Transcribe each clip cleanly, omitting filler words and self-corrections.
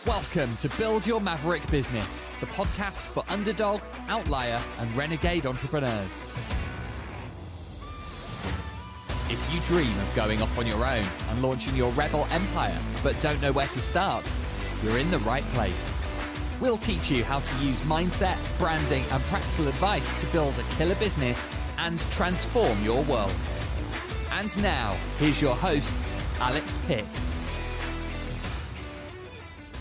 Welcome to Build Your Maverick Business, the podcast for underdog, outlier, and renegade entrepreneurs. If you dream of going off on your own and launching your rebel empire, but don't know where to start, you're in the right place. We'll teach you how to use mindset, branding, and practical advice to build a killer business and transform your world. And now, here's your host, Alex Pitt.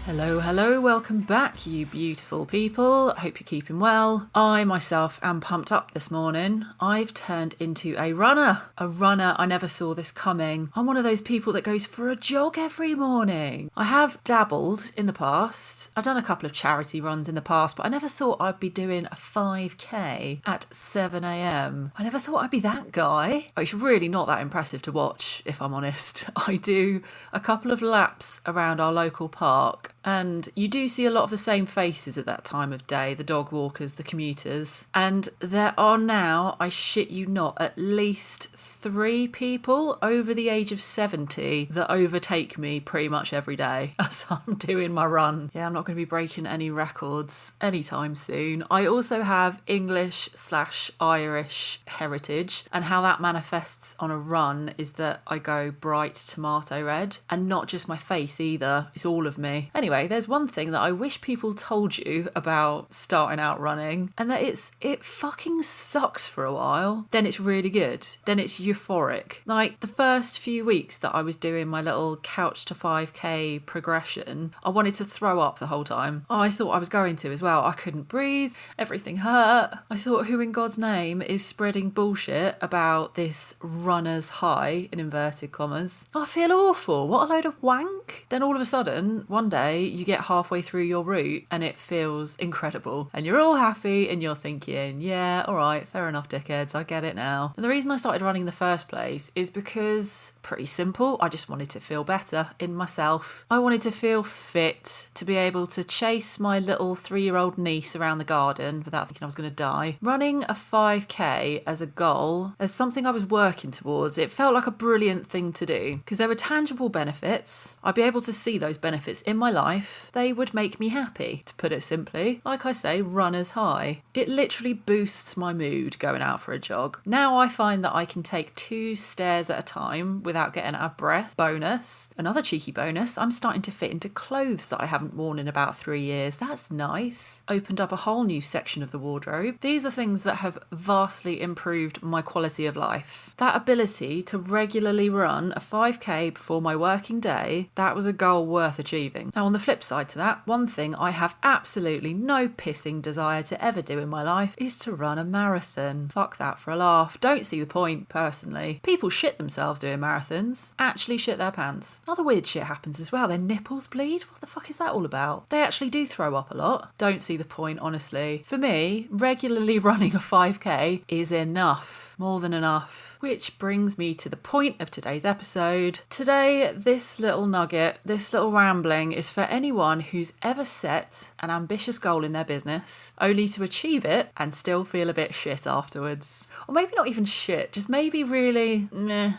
Hello, welcome back, you beautiful people. I hope you're keeping well. I myself am pumped up this morning. I've turned into a runner. I never saw this coming. I'm one of those people that goes for a jog every morning. I have dabbled in the past. I've done a couple of charity runs in the past, but I never thought I'd be doing a 5k at 7 a.m. I never thought I'd be that guy. It's really not that impressive to watch, if I'm honest. I do a couple of laps around our local park, and you do see a lot of the same faces at that time of day, the dog walkers, the commuters. And there are now, I shit you not, at least 3 people over the age of 70 that overtake me pretty much every day as I'm doing my run. Yeah, I'm not going to be breaking any records anytime soon. I also have English/Irish heritage, and how that manifests on a run is that I go bright tomato red, and not just my face either, it's all of me. Anyway, there's one thing that I wish people told you about starting out running, and that it fucking sucks for a while, then it's really good, then it's euphoric. Like the first few weeks that I was doing my little couch to 5k progression, I wanted to throw up the whole time. I thought I was going to as well. I couldn't breathe, everything hurt. I thought, who in God's name is spreading bullshit about this runner's high, in inverted commas? I feel awful, what a load of wank. Then all of a sudden, one day, you get halfway through your route and it feels incredible, and you're all happy and you're thinking, yeah, all right, fair enough, dickheads, I get it now. And the reason I started running in the first place is because, pretty simple, I just wanted to feel better in myself. I wanted to feel fit, to be able to chase my little 3-year-old niece around the garden without thinking I was going to die. Running a 5k as a goal, as something I was working towards, it felt like a brilliant thing to do because there were tangible benefits. I'd be able to see those benefits in my life. They would make me happy, to put it simply. Like I say, runner's high. It literally boosts my mood going out for a jog. Now I find that I can take 2 stairs at a time without getting out of breath. Bonus. Another cheeky bonus, I'm starting to fit into clothes that I haven't worn in about 3 years. That's nice. Opened up a whole new section of the wardrobe. These are things that have vastly improved my quality of life. That ability to regularly run a 5k before my working day, that was a goal worth achieving. Now on the flip side to that, one thing I have absolutely no pissing desire to ever do in my life is to run a marathon. Fuck that for a laugh. Don't see the point, personally. People shit themselves doing marathons. Actually shit their pants. Other weird shit happens as well. Their nipples bleed. What the fuck is that all about? They actually do throw up a lot. Don't see the point, honestly. For me, regularly running a 5k is enough. More than enough. Which brings me to the point of today's episode. Today, this little nugget, this little rambling is for anyone who's ever set an ambitious goal in their business, only to achieve it and still feel a bit shit afterwards. Or maybe not even shit, just maybe really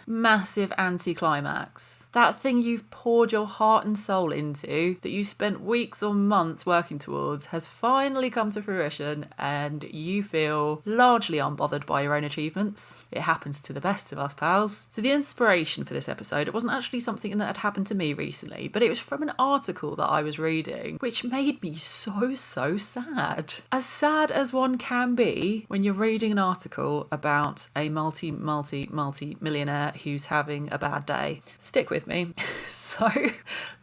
massive anticlimax. That thing you've poured your heart and soul into, that you spent weeks or months working towards, has finally come to fruition and you feel largely unbothered by your own achievements. It happens to the best of us, pals. So the inspiration for this episode, it wasn't actually something that had happened to me recently, but it was from an article that I was reading, which made me so sad. As sad as one can be when you're reading an article about a multi-millionaire who's having a bad day. Stick with me. So,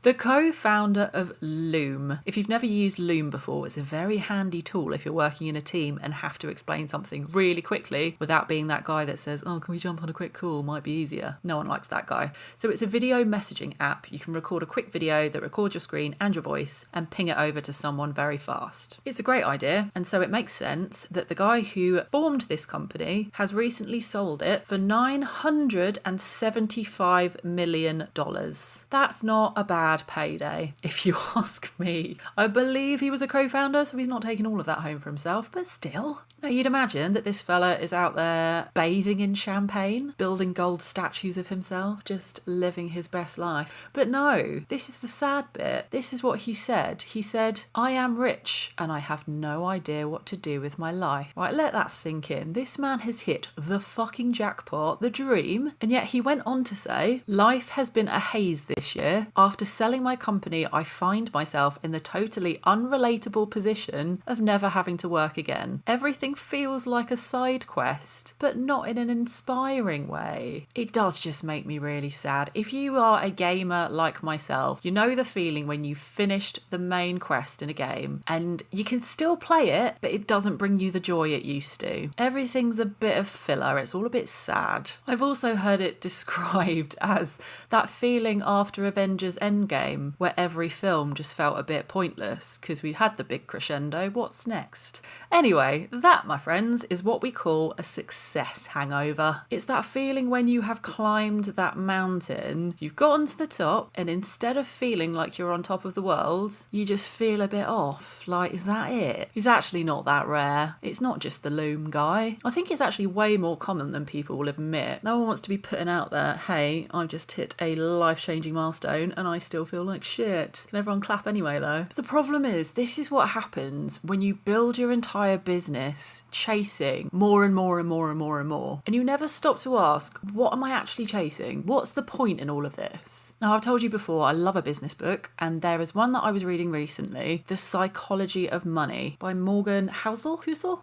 the co-founder of Loom. If you've never used Loom before, it's a very handy tool if you're working in a team and have to explain something really quickly without being that guy that says, oh, can we jump on a quick call? Might be easier. No one likes that guy. So it's a video messaging app. You can record a quick video that records your screen and your voice and ping it over to someone very fast. It's a great idea, and so it makes sense that the guy who formed this company has recently sold it for $975 million. That's not a bad bad payday, if you ask me. I believe he was a co-founder, so he's not taking all of that home for himself, but still. Now, you'd imagine that this fella is out there bathing in champagne, building gold statues of himself, just living his best life. But no, this is the sad bit. This is what he said. He said, I am rich and I have no idea what to do with my life. Right, let that sink in. This man has hit the fucking jackpot, the dream, and yet he went on to say, life has been a haze this year. After selling my company, I find myself in the totally unrelatable position of never having to work again. Everything feels like a side quest, but not in an inspiring way. It does just make me really sad. If you are a gamer like myself, you know the feeling when you've finished the main quest in a game and you can still play it, but it doesn't bring you the joy it used to. Everything's a bit of filler. It's all a bit sad. I've also heard it described as that feeling after Avengers Endgame where every film just felt a bit pointless because we had the big crescendo. What's next? Anyway, that, my friends, is what we call a success hangover. It's that feeling when you have climbed that mountain, you've gotten to the top, and instead of feeling like you're on top of the world, you just feel a bit off. Like, is that it? It's actually not that rare. It's not just the loom guy. I think it's actually way more common than people will admit. No one wants to be putting out there, hey, I've just hit a life-changing milestone and I still feel like shit. Can everyone clap anyway, though? But the problem is, this is what happens when you build your entire business chasing more and more and more and more and more. And you never stop to ask, what am I actually chasing? What's the point in all of this? Now, I've told you before, I love a business book, and there is one that I was reading recently, The Psychology of Money by Morgan Housel.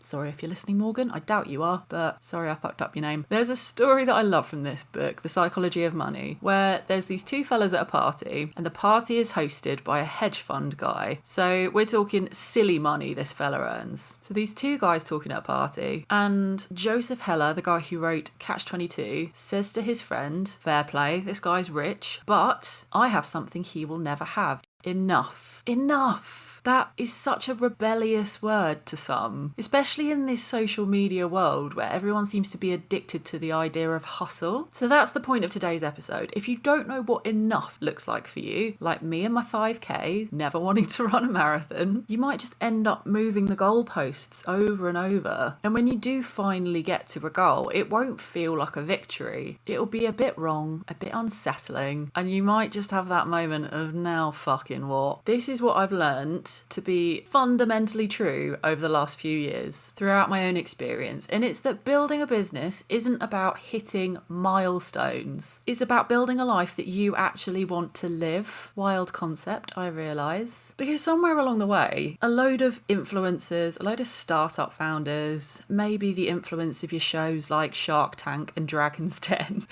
Sorry if you're listening, Morgan. I doubt you are, but sorry I fucked up your name. There's a story that I love from this book, The Psychology of Money, where there's these two fellas at a party, and the party is hosted by a hedge fund guy. So we're talking silly money this fella earns. So these two guys talking at a party, and Joseph Heller, the guy who wrote Catch-22, says to his friend, fair play, this guy's rich, but I have something he will never have. Enough. Enough. That is such a rebellious word to some, especially in this social media world where everyone seems to be addicted to the idea of hustle. So that's the point of today's episode. If you don't know what enough looks like for you, like me and my 5K, never wanting to run a marathon, you might just end up moving the goalposts over and over. And when you do finally get to a goal, it won't feel like a victory. It'll be a bit wrong, a bit unsettling, and you might just have that moment of now fucking what? This is what I've learned to be fundamentally true over the last few years throughout my own experience, and it's that building a business isn't about hitting milestones. It's about building a life that you actually want to live. Wild concept, I realise. Because somewhere along the way, a load of influencers, a load of startup founders, maybe the influence of your shows like Shark Tank and Dragon's Den,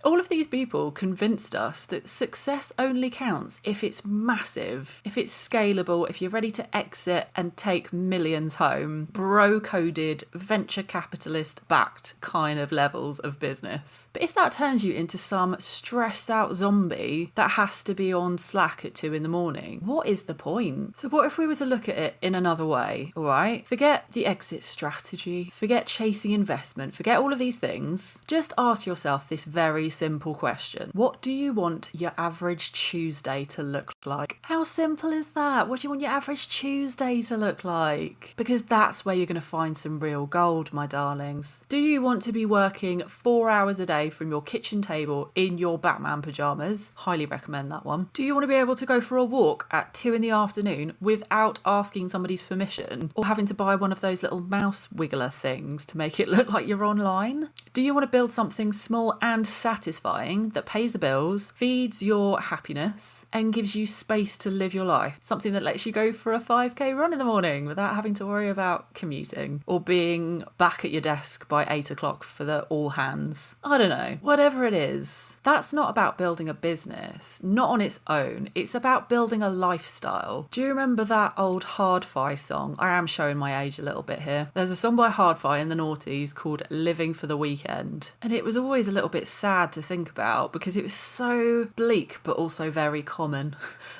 all of these people convinced us that success only counts if it's massive, if it's scalable, if you're ready to exit and take millions home, bro-coded, venture capitalist-backed kind of levels of business. But if that turns you into some stressed-out zombie that has to be on Slack at 2 a.m, what is the point? So what if we were to look at it in another way, all right? Forget the exit strategy, forget chasing investment, forget all of these things. Just ask yourself this very simple question. What do you want your average Tuesday to look like? How simple is that? What do you want your average Tuesday to look like? Because that's where you're going to find some real gold, my darlings. Do you want to be working 4 hours a day from your kitchen table in your Batman pajamas? Highly recommend that one. Do you want to be able to go for a walk at 2 p.m. without asking somebody's permission or having to buy one of those little mouse wiggler things to make it look like you're online? Do you want to build something small and satisfying that pays the bills, feeds your happiness, and gives you space to live your life? Something that lets you go for a 5k run in the morning without having to worry about commuting or being back at your desk by 8 o'clock for the all hands. I don't know. Whatever it is, that's not about building a business, not on its own. It's about building a lifestyle. Do you remember that old Hard-Fi song? I am showing my age a little bit here. There's a song by Hard-Fi in the noughties called Living for the Weekend, and it was always a little bit sad sad to think about because it was so bleak but also very common.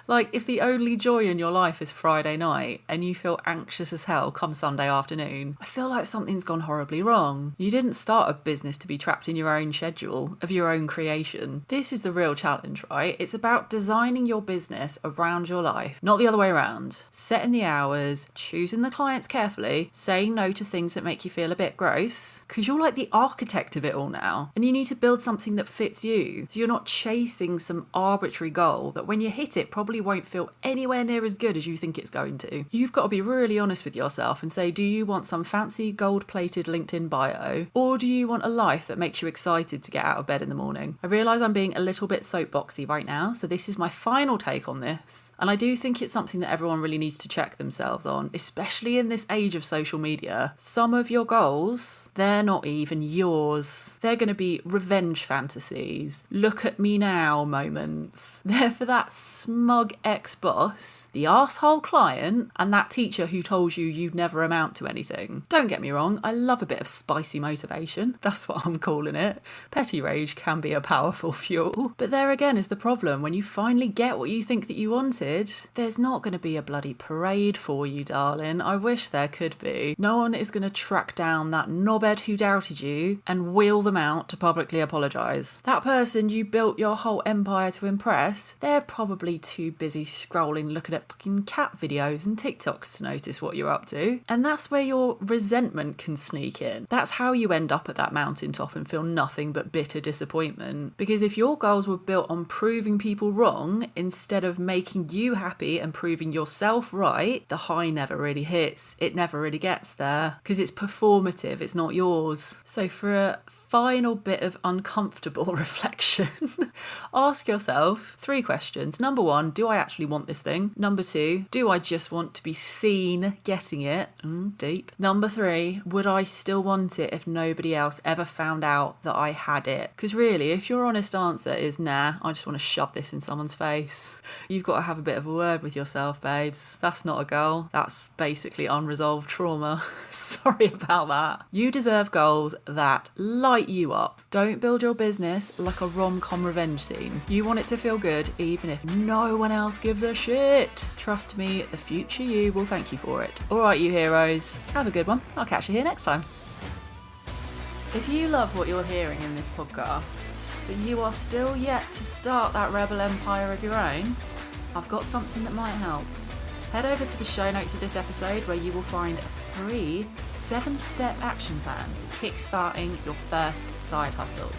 Like, if the only joy in your life is Friday night and you feel anxious as hell come Sunday afternoon, I feel like something's gone horribly wrong. You didn't start a business to be trapped in your own schedule of your own creation. This is the real challenge, right? It's about designing your business around your life, not the other way around. Setting the hours, choosing the clients carefully, saying no to things that make you feel a bit gross, because you're like the architect of it all now, and you need to build something that fits you. So you're not chasing some arbitrary goal that when you hit it probably won't feel anywhere near as good as you think it's going to. You've got to be really honest with yourself and say, do you want some fancy gold-plated LinkedIn bio, or do you want a life that makes you excited to get out of bed in the morning? I realise I'm being a little bit soapboxy right now, so this is my final take on this. And I do think it's something that everyone really needs to check themselves on, especially in this age of social media. Some of your goals, they're not even yours. They're going to be revenge fantasies, look at me now moments. They're for that smug ex-boss, the arsehole client, and that teacher who told you you'd never amount to anything. Don't get me wrong, I love a bit of spicy motivation. That's what I'm calling it. Petty rage can be a powerful fuel. But there again is the problem. When you finally get what you think that you wanted, there's not going to be a bloody parade for you, darling. I wish there could be. No one is going to track down that knobhead who doubted you and wheel them out to publicly apologise. That person you built your whole empire to impress, they're probably too busy scrolling looking at fucking cat videos and TikToks to notice what you're up to. And that's where your resentment can sneak in. That's how you end up at that mountaintop and feel nothing but bitter disappointment. Because if your goals were built on proving people wrong instead of making you happy and proving yourself right, the high never really hits. It never really gets there because it's performative, it's not yours. So for a final bit of uncomfortable reflection, ask yourself 3 questions. Number 1, do I actually want this thing? Number 2, do I just want to be seen getting it? Deep. Number 3, would I still want it if nobody else ever found out that I had it? Because really, if your honest answer is nah, I just want to shove this in someone's face, you've got to have a bit of a word with yourself, babes. That's not a goal. That's basically unresolved trauma. Sorry about that. You deserve goals that light you up. Don't build your business like a rom-com revenge scene. You want it to feel good even if no one else gives a shit. Trust me, the future you will thank you for it. Alright, you heroes. Have a good one. I'll catch you here next time. If you love what you're hearing in this podcast, but you are still yet to start that rebel empire of your own, I've got something that might help. Head over to the show notes of this episode where you will find a free 7-step action plan to kickstarting your first side hustle.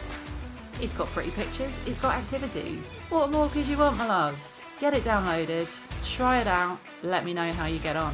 It's got pretty pictures, it's got activities. What more could you want, my loves? Get it downloaded, try it out, let me know how you get on.